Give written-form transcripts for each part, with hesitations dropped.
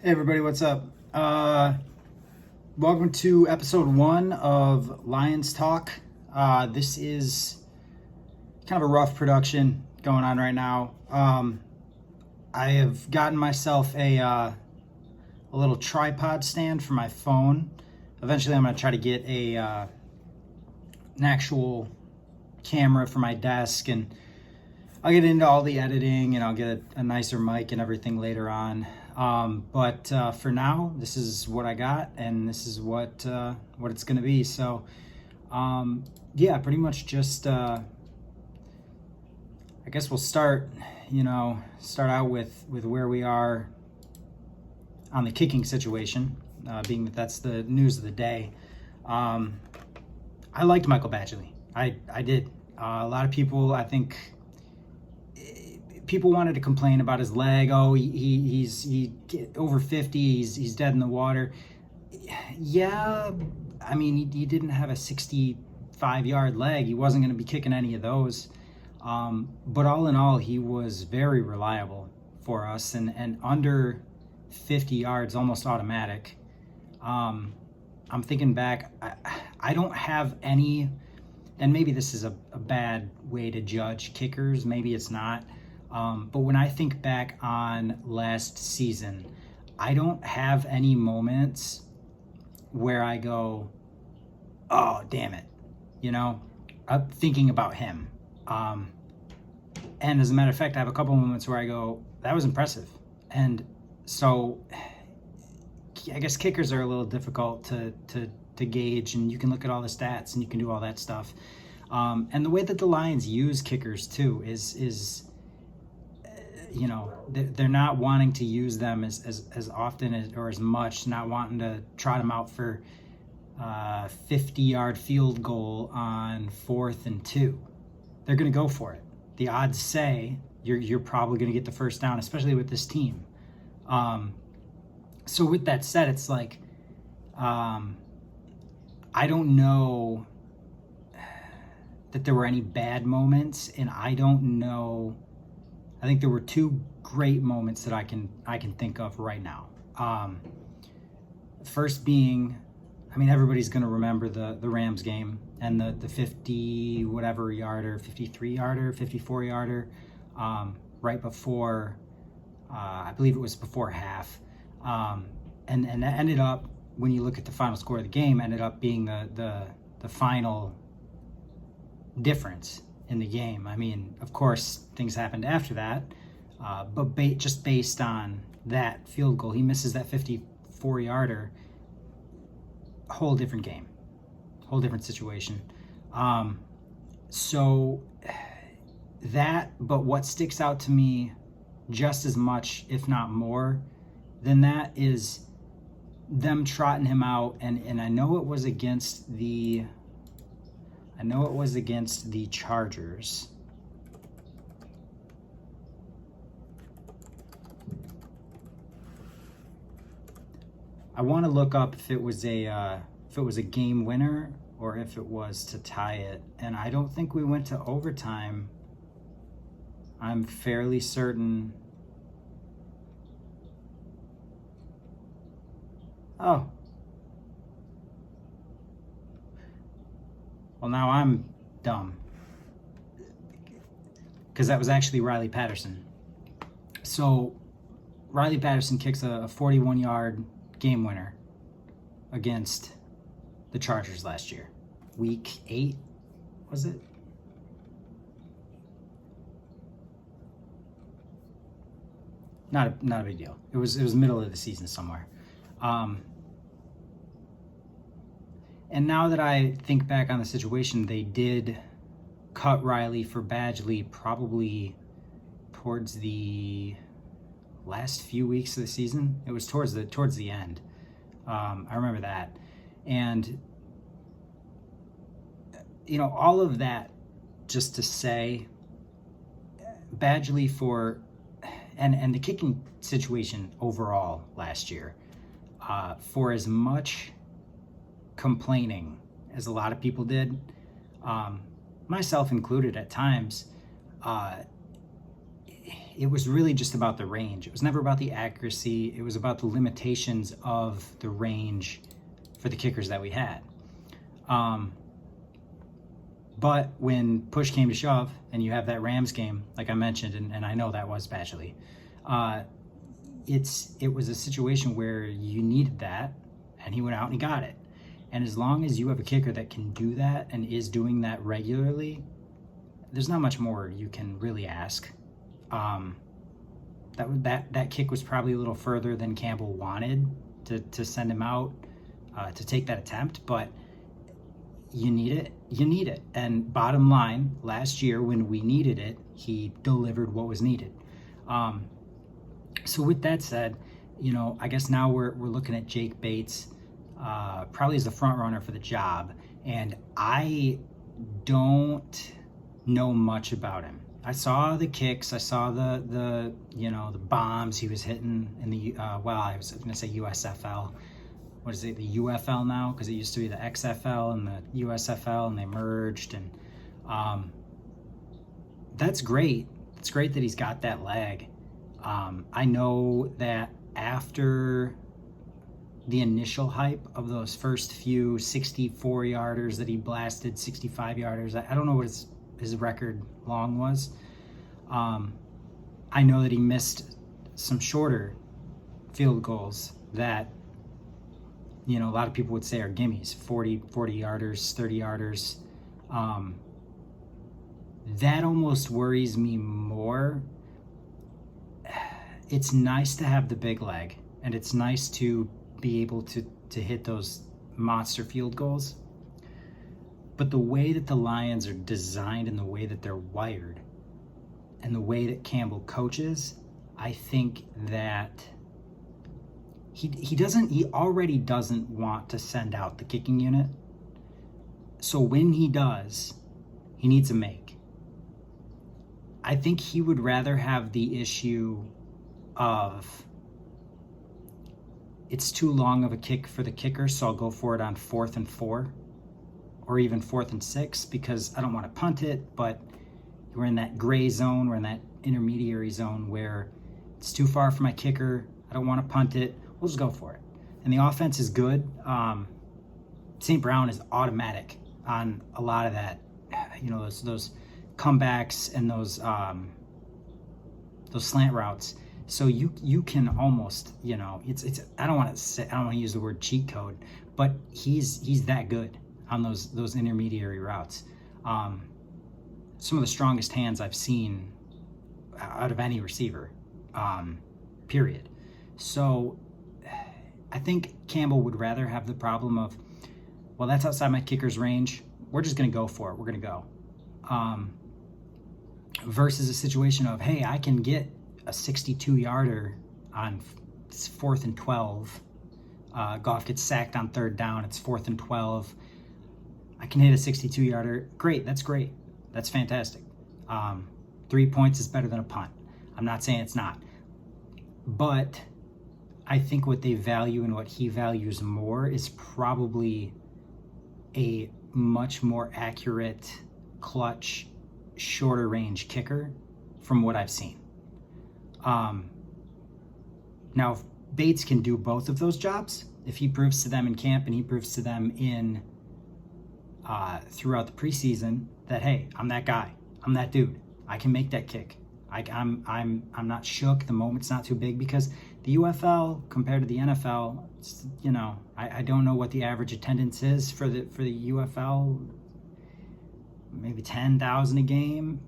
Hey everybody, what's up? Welcome to episode 1 of Lions Talk. This is kind of a rough production going on right now. I have gotten myself a little tripod stand for my phone. Eventually I'm going to try to get an actual camera for my desk, and I'll get into all the editing and I'll get a nicer mic and everything later on. But for now, this is what I got, and this is what it's going to be. So, yeah, pretty much just, I guess we'll start out with where we are on the kicking situation, being that that's the news of the day. I liked Michael Badgley. I did. A lot of people, I think, people wanted to complain about his leg. Oh, he's over 50. He's dead in the water. Yeah, I mean, he didn't have a 65-yard leg. He wasn't going to be kicking any of those. But all in all, he was very reliable for us, and under 50 yards, almost automatic. I'm thinking back, I don't have any, and maybe this is a bad way to judge kickers. Maybe it's not. But when I think back on last season, I don't have any moments where I go, oh, damn it, I'm thinking about him. And as a matter of fact, I have a couple moments where I go, that was impressive. And so I guess kickers are a little difficult to gauge, and you can look at all the stats and you can do all that stuff. And the way that the Lions use kickers too is they're not wanting to use them as often or as much, not wanting to trot them out for 50-yard field goal on 4th and 2. They're going to go for it. The odds say you're probably going to get the first down, especially with this team. So with that said, it's like, I don't know that there were any bad moments, and I don't know. I think there were 2 great moments that I can think of right now. First being, I mean, everybody's going to remember the Rams game and the 50 whatever yarder, 53 yarder, 54 yarder, right before, I believe it was before half, and that ended up, when you look at the final score of the game, ended up being the final difference in the game. I mean, of course, things happened after that, but just based on that field goal, he misses that 54-yarder, whole different game, whole different situation. So that, but what sticks out to me just as much, if not more than that, is them trotting him out, and I know it was against the Chargers. I want to look up if it was a game winner or if it was to tie it, and I don't think we went to overtime. I'm fairly certain. Oh. Well, now I'm dumb, because that was actually Riley Patterson. So Riley Patterson kicks a 41-yard game winner against the Chargers last year. Week 8, was it? Not a big deal. It was middle of the season somewhere. And now that I think back on the situation, they did cut Riley for Badgley probably towards the last few weeks of the season. It was towards the end. I remember that. And, all of that just to say, Badgley and the kicking situation overall last year, for as much complaining as a lot of people did, myself included at times, it was really just about the range. It was never about the accuracy. It was about the limitations of the range for the kickers that we had. But when push came to shove and you have that Rams game, like I mentioned, and I know that was Badgley, it was a situation where you needed that, and he went out and he got it. And as long as you have a kicker that can do that and is doing that regularly, there's not much more you can really ask. That kick was probably a little further than Campbell wanted to send him out to take that attempt, but you need it. And bottom line, last year when we needed it, he delivered what was needed. So with that said, I guess now we're looking at Jake Bates, probably as the front runner for the job. And I don't know much about him. I saw the kicks. I saw the bombs he was hitting in the I was going to say USFL. What is it, the UFL now? Because it used to be the XFL and the USFL, and they merged. And that's great. It's great that he's got that leg. I know that after the initial hype of those first few 64-yarders that he blasted, 65-yarders, I don't know what his record long was. I know that he missed some shorter field goals that a lot of people would say are gimmies, 40-yarders, 30-yarders. That almost worries me more. It's nice to have the big leg, and it's nice to be able to hit those monster field goals. But the way that the Lions are designed and the way that they're wired and the way that Campbell coaches, I think that he already doesn't want to send out the kicking unit. So when he does, he needs a make. I think he would rather have the issue of it's too long of a kick for the kicker, so I'll go for it on 4th and 4 or even 4th and 6 because I don't want to punt it, but we're in that gray zone, we're in that intermediary zone where it's too far for my kicker, I don't want to punt it, we'll just go for it. And the offense is good. St. Brown is automatic on a lot of that, those comebacks and those slant routes. So you can almost, it's I don't want to use the word cheat code, but he's that good on those intermediary routes. Some of the strongest hands I've seen out of any receiver, period. So I think Campbell would rather have the problem of, well, that's outside my kicker's range. We're just going to go for it. We're going to go. Versus a situation of, hey, I can get a 62-yarder on 4th and 12. Goff gets sacked on 3rd down. It's 4th and 12. I can hit a 62-yarder. Great. That's great. That's fantastic. 3 points is better than a punt. I'm not saying it's not. But I think what they value and what he values more is probably a much more accurate, clutch, shorter range kicker from what I've seen. Now, if Bates can do both of those jobs, if he proves to them in camp and he proves to them in throughout the preseason that, hey, I'm that guy, I'm that dude, I can make that kick. I'm not shook. The moment's not too big because the UFL compared to the NFL, I don't know what the average attendance is for the UFL. Maybe 10,000 a game,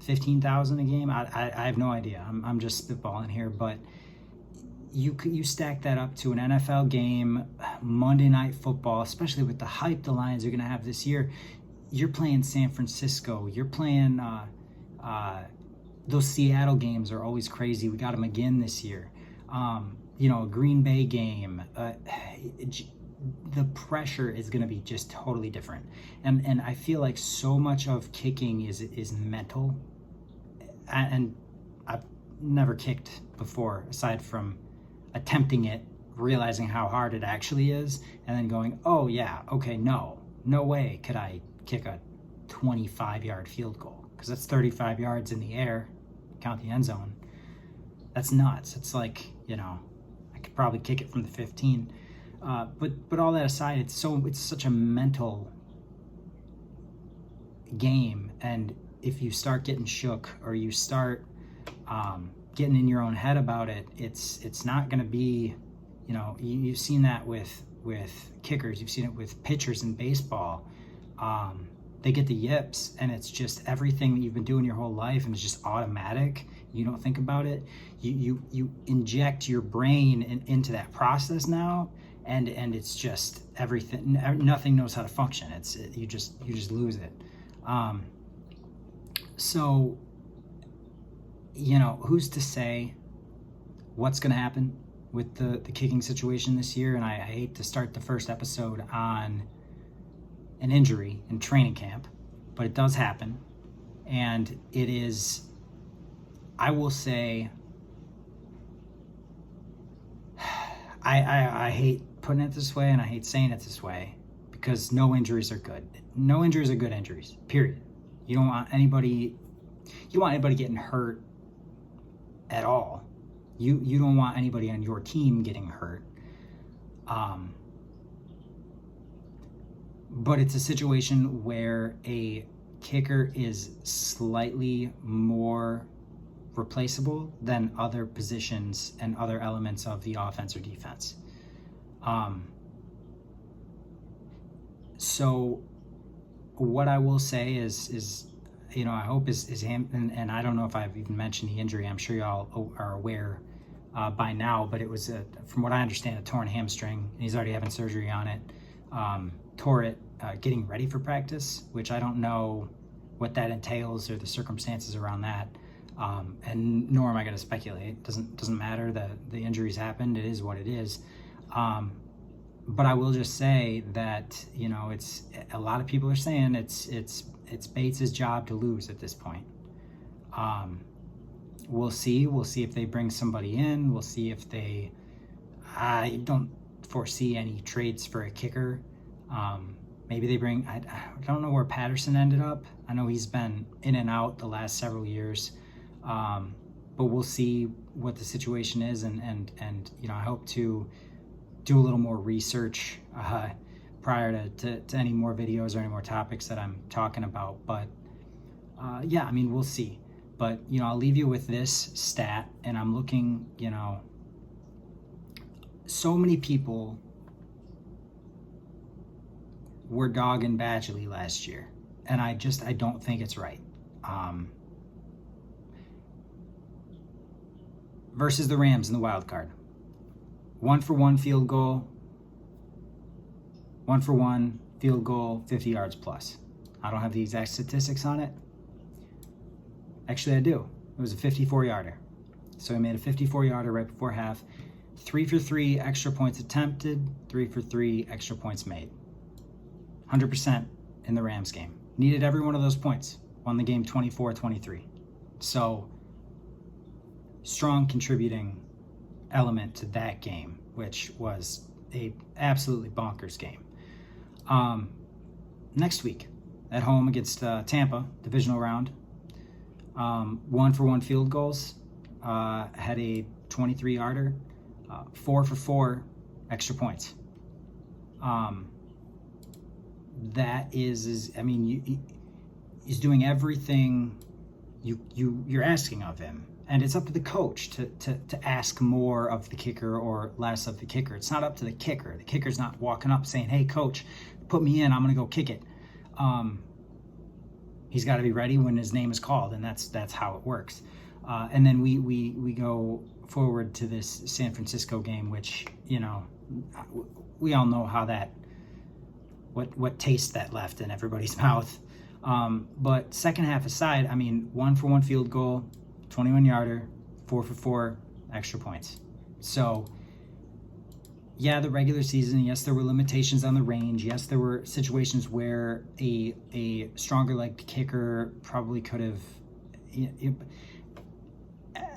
15,000 a game. I have no idea. I'm just spitballing here, but you stack that up to an NFL game, Monday Night Football, especially with the hype the Lions are going to have this year. You're playing San Francisco. You're playing those Seattle games are always crazy. We got them again this year. A Green Bay game. The pressure is going to be just totally different. And I feel like so much of kicking is mental. And I've never kicked before, aside from attempting it, realizing how hard it actually is, and then going, oh yeah, okay, no way could I kick a 25-yard field goal, because that's 35 yards in the air, count the end zone. That's nuts. It's like, I could probably kick it from the 15. But all that aside, it's such a mental game, and if you start getting shook or you start getting in your own head about it, it's not going to be, you've seen that with kickers, you've seen it with pitchers in baseball. They get the yips, and it's just everything that you've been doing your whole life, and it's just automatic. You don't think about it. You inject your brain into that process now, and it's just everything. Nothing knows how to function. You just lose it. So, who's to say what's going to happen with the kicking situation this year? And I hate to start the first episode on an injury in training camp, but it does happen. And it is, I will say, I hate putting it this way, and I hate saying it this way, because no injuries are good. No injuries are good injuries, period. You don't want anybody getting hurt at all. You don't want anybody on your team getting hurt. But it's a situation where a kicker is slightly more replaceable than other positions and other elements of the offense or defense. So what I will say is I hope is him, and I don't know if I've even mentioned the injury. I'm sure y'all are aware by now, but it was, from what I understand, a torn hamstring, and he's already having surgery on it. Tore it getting ready for practice, which I don't know what that entails or the circumstances around that, and nor am I going to speculate. Doesn't matter. The injuries happened. It is what it is. But I will just say that it's, a lot of people are saying it's Bates' job to lose at this point. We'll see. We'll see if they bring somebody in. We'll see if they. I don't foresee any trades for a kicker. Maybe they bring. I don't know where Patterson ended up. I know he's been in and out the last several years. But we'll see what the situation is, and I hope to do a little more research prior to any more videos or any more topics that I'm talking about. But yeah, we'll see. But I'll leave you with this stat, and I'm looking. So many people were dogging Badgley last year, and I don't think it's right. Versus the Rams in the wild card. 1-for-1 field goal, 1-for-1 field goal, 50 yards plus. I don't have the exact statistics on it. Actually, I do. It was a 54-yarder. So he made a 54-yarder right before half. 3-for-3 extra points attempted, 3-for-3 extra points made. 100% in the Rams game. Needed every one of those points. Won the game 24-23. So, strong contributing element to that game, which was a absolutely bonkers game. Next week, at home against Tampa, divisional round, 1-for-1 field goals, had a 23-yarder, 4-for-4 extra points. That is he's doing everything you're asking of him. And it's up to the coach to ask more of the kicker or less of the kicker. It's not up to the kicker. The kicker's not walking up saying, "Hey, coach, put me in. I'm going to go kick it." He's got to be ready when his name is called, and that's how it works. And then we go forward to this San Francisco game, which we all know how that what taste that left in everybody's mouth. But second half aside, 1-for-1 field goal, 21-yarder, 4-for-4 extra points. So, yeah, the regular season, yes, there were limitations on the range. Yes, there were situations where a stronger-legged kicker probably could have.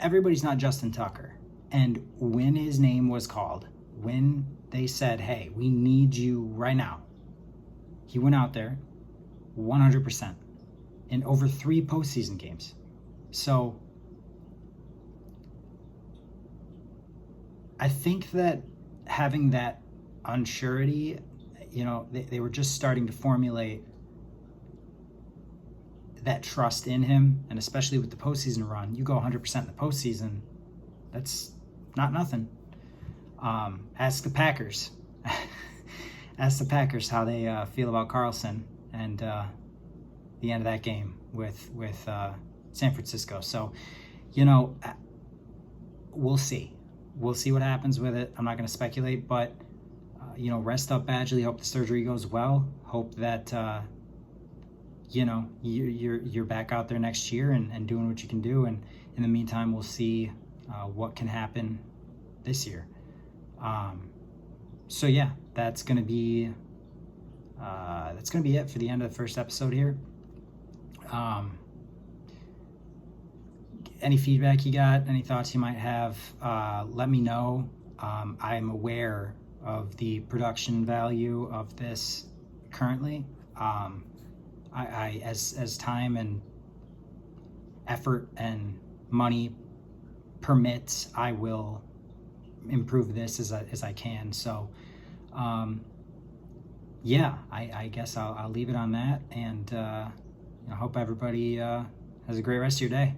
Everybody's not Justin Tucker. And when his name was called, when they said, "Hey, we need you right now," he went out there 100% in over 3 postseason games. So, I think that having that unsurety, they were just starting to formulate that trust in him, and especially with the postseason run, you go 100% in the postseason, that's not nothing. Ask the Packers. Ask the Packers how they feel about Carlson and the end of that game with San Francisco. So, we'll see. We'll see what happens with it. I'm not going to speculate, but rest up Badgley. Hope the surgery goes well. Hope that you're back out there next year and doing what you can do. And in the meantime, we'll see what can happen this year. So yeah, that's gonna be it for the end of the first episode here. Any feedback you got, any thoughts you might have, let me know. I'm aware of the production value of this currently. I as time and effort and money permits, I will improve this as I can. So yeah, I guess I'll leave it on that, and I hope everybody has a great rest of your day.